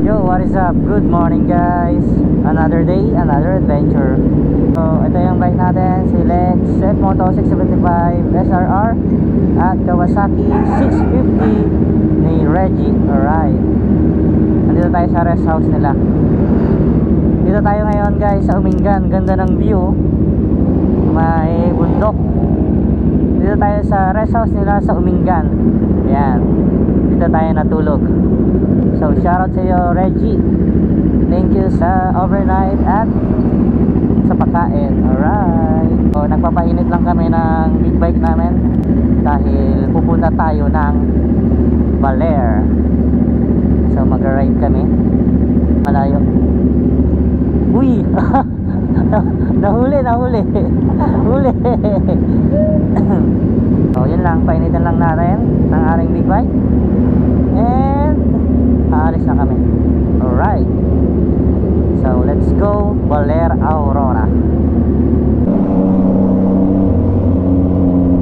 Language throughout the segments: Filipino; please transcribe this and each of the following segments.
Yo, what is up? Good morning guys. Another day, another adventure. So, ito yung bike natin, si Lex Moto 675 SRR at Kawasaki 650 ni Reggie. Alright. Nandito tayo sa rest house nila. Dito tayo ngayon guys sa Umingan. Ganda ng view. May bundok. Dito tayo sa rest house nila sa Umingan. Ayan. Dito tayo natulog. So shoutout sa iyo Reggie. Thank you sa overnight at sa pagkain. Alright. So nagpapainit lang kami ng big bike namin dahil pupunta tayo ng Baler. So mag-ride kami. Malayo. Uy! Nahuli. Huli. So yun lang, painitan lang natin ng aring big bike. And aalis na kami. Alright. So let's go Baler Aurora.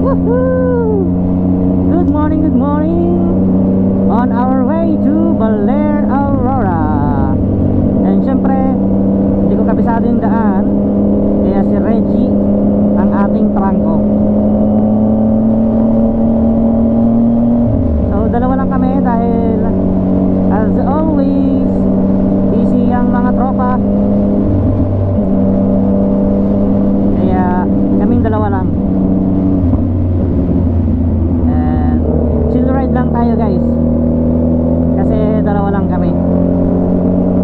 Woohoo! Good morning. On our way to Baler Aurora. And syempre hindi ko kabisado yung daan, kaya si Reggie ang ating trangko. So dalawa lang kami dahil as always busy ang mga tropa, kaya kaming dalawa lang. And chill ride lang tayo guys kasi dalawa lang kami.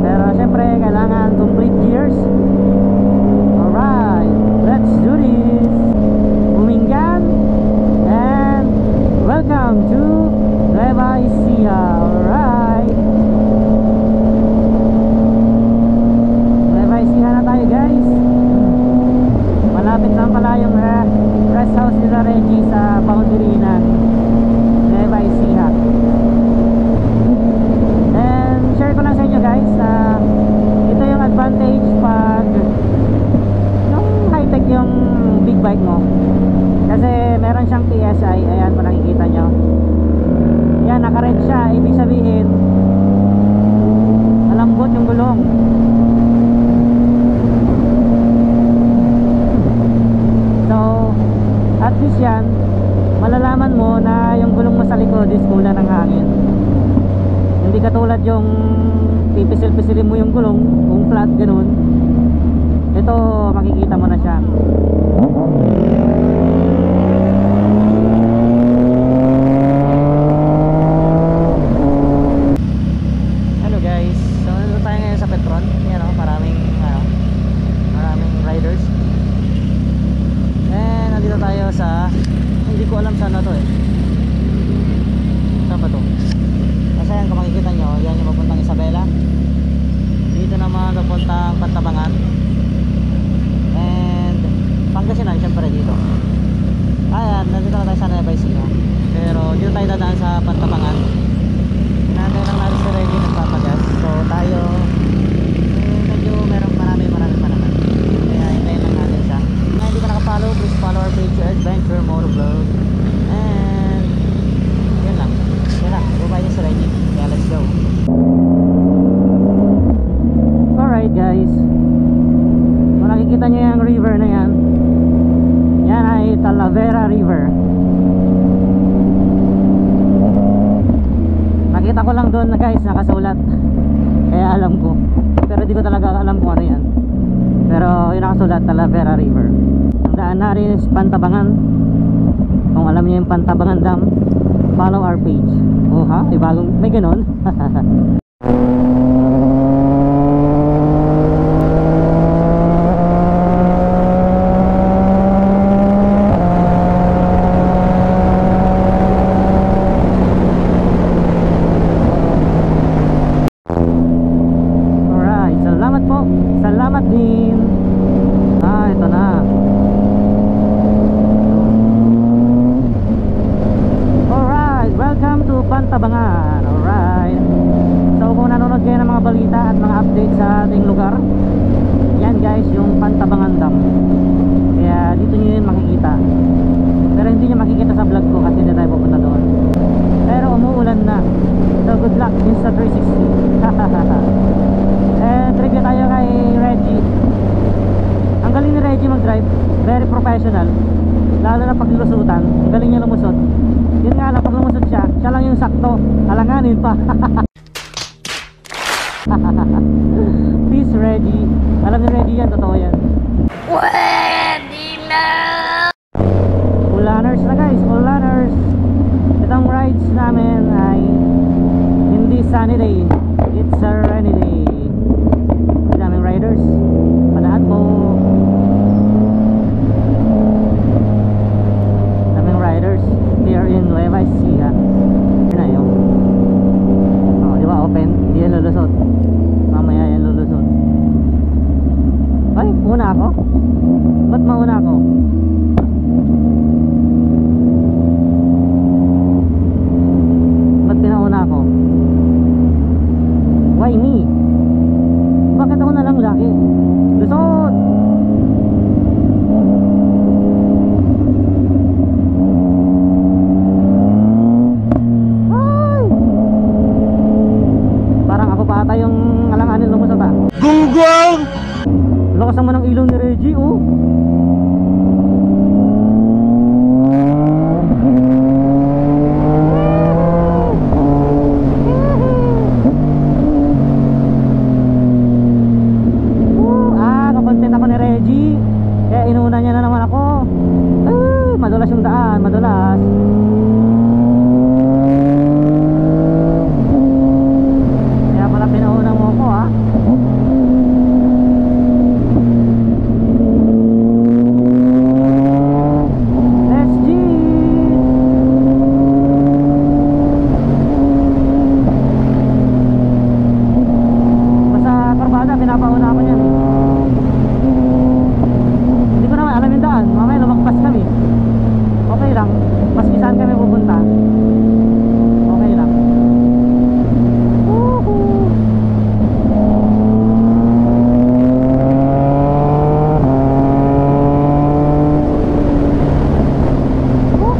Pero syempre kailangan complete gears. Alright, let's do this. Umingan and welcome to Nueva Ecija. Alright, Nueva Ecija na tayo guys. Malapit lang pala yung rest house nila Reggie sa Pangilinan, Nueva Ecija. And share ko lang sa inyo guys, ito yung advantage pag yung high-tech yung big bike mo, kasi meron siyang PSI. Ayan, kung nakikita nyo, yan, naka-red siya. Ibig sabihin malambot yung gulong. So at least yan, malalaman mo na yung gulong mo sa likod is mula ng hangin. Hindi katulad yung pipisil-pisilin mo yung gulong kung flat ganun. Ito makikita mo na siya. Hello guys, so nandito tayo ngayon sa Petron. Yan o, maraming riders. And nandito tayo sa, hindi ko alam saan na to eh. Saan ba to? Kasi yan, kung makikita nyo, yan yung papuntang Isabela. Dito naman papuntang Pantabangan. And Pangasinan syempre dito. Ayan, nandito na tayo sa Nueva Ecija. Pero dito tayo dadaan sa Pantabangan. Hinantay lang natin si Reggie nagpapagas. So tayo medyo marami panaman. Kaya hintayin lang natin siya. Kung hindi pa nakapollow, please follow our page, Adventure Motovlog. And yun lang. Bye si Reggie. Kaya let's go. Alright guys, kung nakikita nyo yung river na yan, yan ay Talavera River. Nakita ko lang doon na guys, nakasulat, kaya alam ko. Pero di ko talaga alam kung ano yan. Pero yung nakasulat, Talavera River. Ang daan na rin is Pantabangan. Kung alam nyo yung Pantabangan Dam, follow our page. Oh ha? May ganon. Alright, salamat po. Salamat din. Ito na. Welcome to Pantabangan. Alright. So kung nanonood kayo ng mga balita at mga update sa ating lugar, yan guys yung Pantabangan Dam. Kaya dito nyo yun makikita. Pero hindi nyo makikita sa vlog ko kasi hindi tayo pupunta doon. Pero umuulan na. So good luck Insta360. pwede lusutan. Ang galing niya lumusot. Yun nga lang, pag lumusot siya, siya lang yung sakto. Alanganin pa. Peace Reggie. Alam ni Reggie yan, totoo yan. Pwede na! Ulaners na guys, ulaners. Itong rides namin ay hindi sunny day, it's a rainy day. Daming riders. Padaan po. Daming riders here in Nueva Ecija. Yun na yung di ba open? Hindi yan lulusot. Mamaya yan lulusot. Ay, una ako? Ba't mauna ako? Ba't pinauna ako? Why me? Bakit ako na lang laki? Lusot! Ay! Parang ako pa ata yung alanganin lumusot ah. Gunggong! Lakas naman ng ilong ni Reggie oh. Kakontent ako ni Reggie. Kaya inuna niya na naman ako. Madulas yung daan, madulas. Kaya pala pinauna mo ako ha. Pinapauna ako niyan. Hindi ko naman alam yung daan. Mamaya lumagpas kami. Okay lang. Maski saan kami pupunta. Okay lang.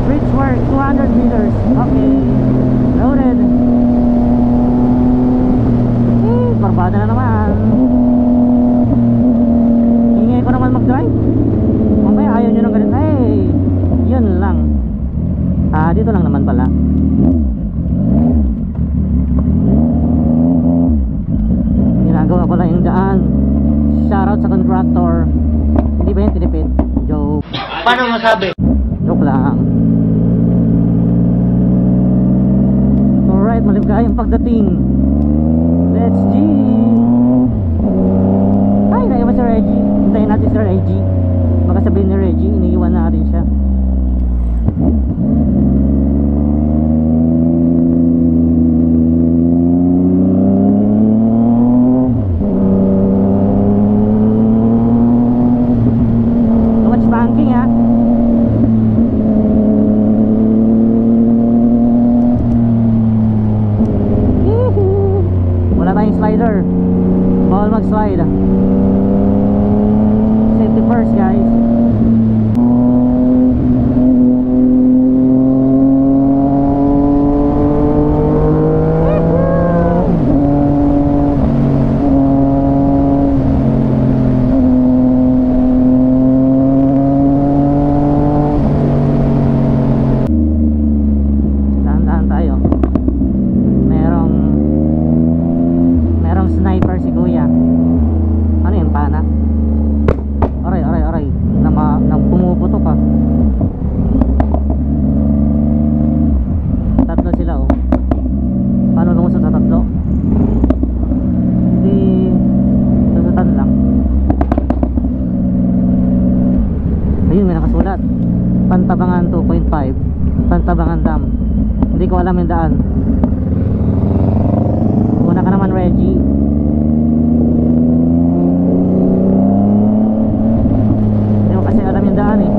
Bridge work 200 meters. Okay. Loaded. Barbada na naman. Ingay ko naman mag-drive. Mamaya ayaw nyo ng ganito. Yun lang. Dito lang naman pala. Ginagawa ko lang yung daan. Shoutout sa contractor. Hindi ba yun tinipid? Joke. Paano masabi? Joke lang. Alright, maligayang pagdating. Let's G. Ay, naiwan si Reggie. Hintayin natin si Reggie. Baka sabihin ni Reggie, iniiwan natin siya. Too much banking ha. Wala tayong slider. Bawal mag-slide. Safety first guys. Dahan-dahan tayo. Merong sniper si kuya. Ano yung pana? Aray. Nang pumuputok ka. Tatlo sila oh. Paano lumusot sa tatlo? Hindi lusutan lang. Ayun, may nakasulat. Pantabangan 2.5. Pantabangan Dam. Hindi ko alam yung daan. Una ka naman Reggie. Hindi ko kasi alam yung daan eh.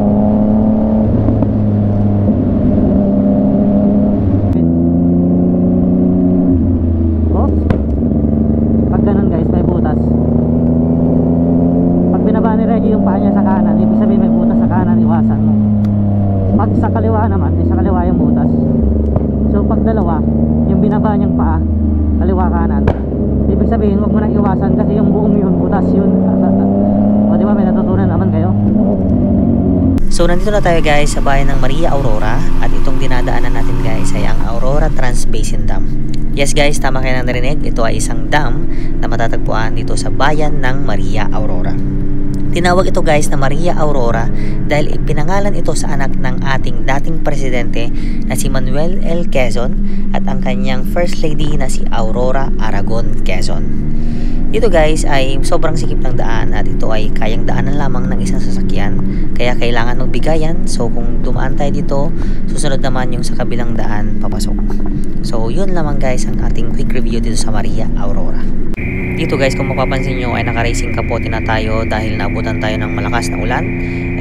Oops. Pag ganun guys, may butas. Pag binaba ni Reggie yung paa niya sa kanan, ibig sabihin may butas sa kanan, iwasan mo. Pag sa kaliwa naman, sa kaliwa yung butas. So pag dalawa, yung binaba niyang paa kaliwa kanan, ibig sabihin huwag mo nang iwasan kasi yung buong yun butas yun. O diba may natutunan naman kayo? So nandito na tayo guys sa bayan ng Maria Aurora at itong dinadaanan natin guys ay ang Aurora Trans-Basin Dam. Yes guys, tama kayo nang narinig, ito ay isang dam na matatagpuan dito sa bayan ng Maria Aurora. Tinawag ito guys na Maria Aurora dahil ipinangalan ito sa anak ng ating dating presidente na si Manuel L. Quezon at ang kanyang first lady na si Aurora Aragon Quezon. Dito guys ay sobrang sikip ng daan at ito ay kayang daanan lamang ng isang sasakyan kaya kailangan magbigayan. So kung dumaan tayo dito, susunod naman yung sa kabilang daan papasok. So yun lamang guys ang ating quick review dito sa Maria Aurora. Dito guys kung mapapansin nyo ay naka-racing kapote na tayo dahil naabutan tayo ng malakas na ulan.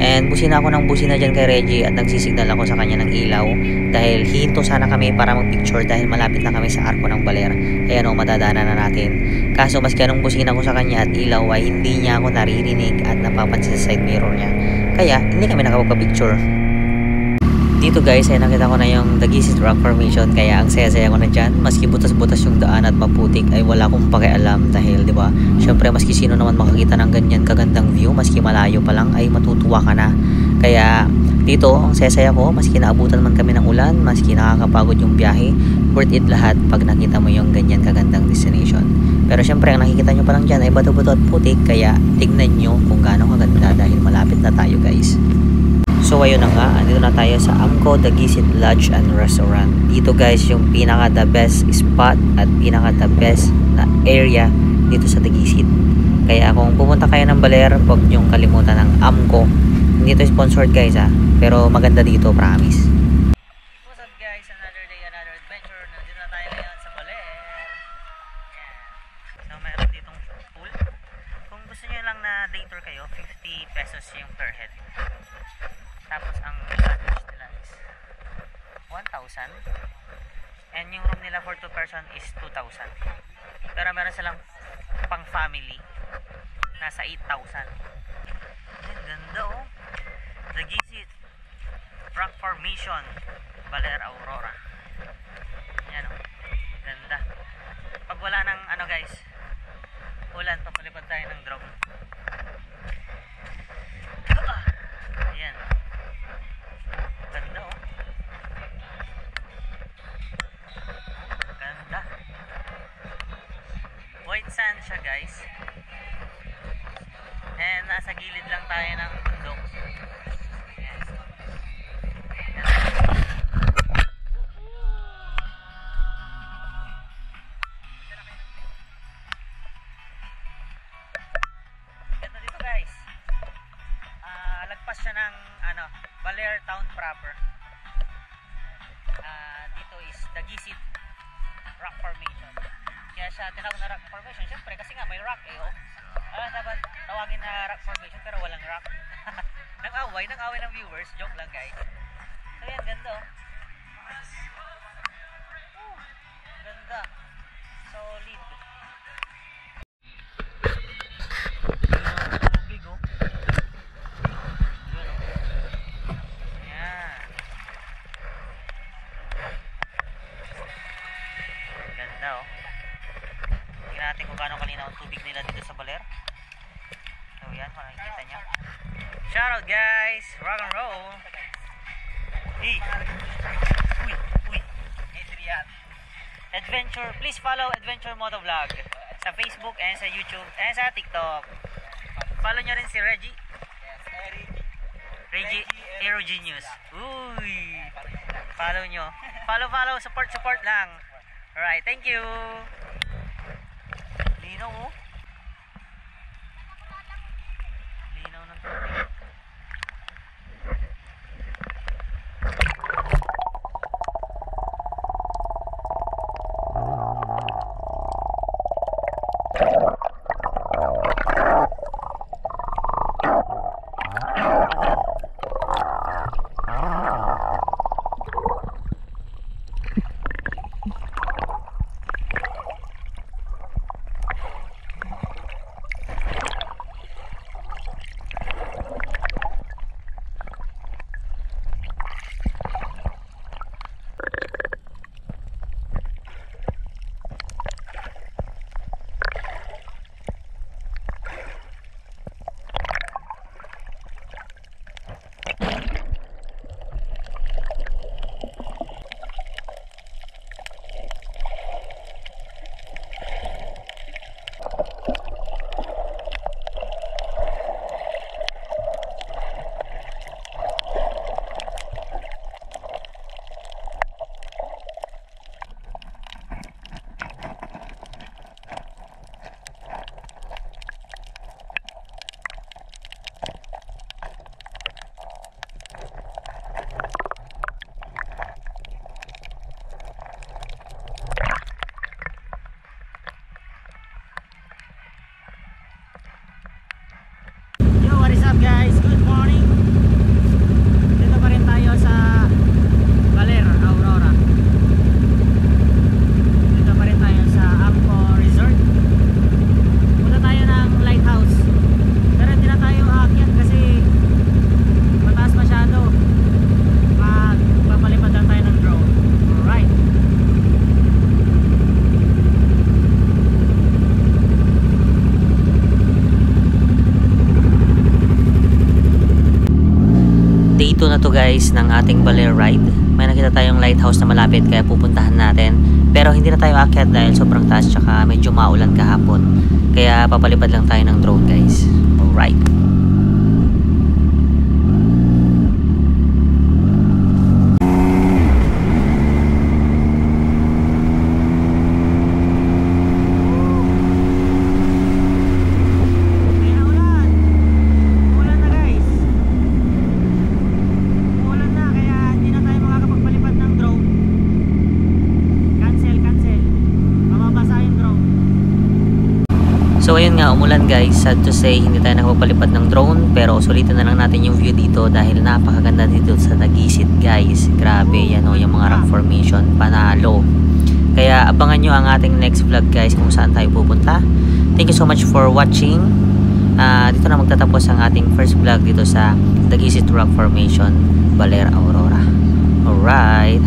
And busina ako ng busina dyan kay Reggie at nagsisignal ako sa kanya ng ilaw dahil hihinto sana kami para mag-picture dahil malapit na kami sa Arco ng Baler. Ayan o, madadaanan na natin. Kaso maski anong busina ko sa kanya at ilaw ay hindi niya ako naririnig at napapansin sa side mirror niya. Kaya hindi kami nakapagpa-picture. Dito guys ay nakita ko na yung Daguisit Rock Formation kaya ang saya-saya ko na dyan. Maski butas-butas yung daan at maputik ay wala akong pakialam dahil diba syempre maski sino naman makakita ng ganyan kagandang view maski malayo pa lang ay matutuwa ka na. Kaya dito ang saya-saya ko maski naabutan man kami ng ulan, maski nakakapagod yung biyahe, worth it lahat pag nakita mo yung ganyan kagandang destination. Pero syempre ang nakikita nyo pa lang dyan ay bato-bato at putik kaya tignan nyo kung gaano kaganda dahil malapit na tayo guys. So ayun na nga, andito na tayo sa Amco Daguisit Lodge and Restaurant. Dito guys yung pinaka the best spot at pinaka the best na area dito sa Daguisit. Kaya kung pumunta kayo ng Baler, huwag nyong kalimutan ng Amco. Hindi ito sponsored guys ha, pero maganda dito, promise. What's up guys, another day, another adventure. Nandito na tayo ngayon sa Baler. Yan. So mayroon ditong pool. Kung gusto nyo lang na day tour kayo, 50 pesos yung per head. Tapos ang lunch nila is 1,000 and yung room nila for 2 person is 2,000. Pero meron silang pang family nasa 8,000. Ang ganda oh, Daguisit Rock Formation, Baler Aurora. Yan oh, ganda. Pag wala ng ano guys, ulan, papalipad tayo ng drone. Ayan, ganda oh, ganda. White sand siya guys and nasa gilid lang tayo ng bundok. Ayan. Ganda dito guys. Lagpas siya ng ano, Baler Town proper. Dito is Daguisit Rock Formation. Kaya siya tinawag na Rock Formation syempre kasi nga may rock eh oh. Dapat tawagin na Rock Formation pero walang rock. Nang-away ng viewers, joke lang guys. So yan, ganda oh. Ganda. Solid. Tubig oh. Oh. Tingnan natin kung gaano kalinaw ang tubig nila dito sa Baler. So yan, kung nakikita nyo. Shoutout guys! Rock and roll! Hey! Uy! Adrian! Adventure, please follow Adventure Motovlog sa Facebook and sa YouTube and sa TikTok. Follow nyo rin si Reggie. Reggie Aerogenius. Uy! Follow nyo. Follow, support lang. Alright, thank you. Linaw oh. Linaw ng tubig. what is up guys? Good morning. Dito pa rin tayo sa Baler, Aurora. Dito pa rin tayo sa Amco Resort. Punta tayo ng lighthouse. Pero hindi na tayo aakyat kasi mataas masyado. Magpapalipad lang tayo ng drone. Alright. Day 2 na to guys ng ating Baler ride. May nakita tayong lighthouse na malapit kaya pupuntahan natin. Pero hindi na tayo aakyat dahil sobrang taas tsaka medyo maulan kahapon. Kaya papalipad lang tayo ng drone guys. Alright. So ayun nga, umulan guys. Sad to say, hindi tayo nakapagpalipad ng drone. Pero sulitin na lang natin yung view dito dahil napakaganda dito sa Taguig guys. Grabe, yan o, yung mga rock formation, panalo. Kaya abangan nyo ang ating next vlog guys kung saan tayo pupunta. Thank you so much for watching. Dito na magtatapos ang ating first vlog dito sa Taguig Rock Formation, Baler, Aurora. Alright.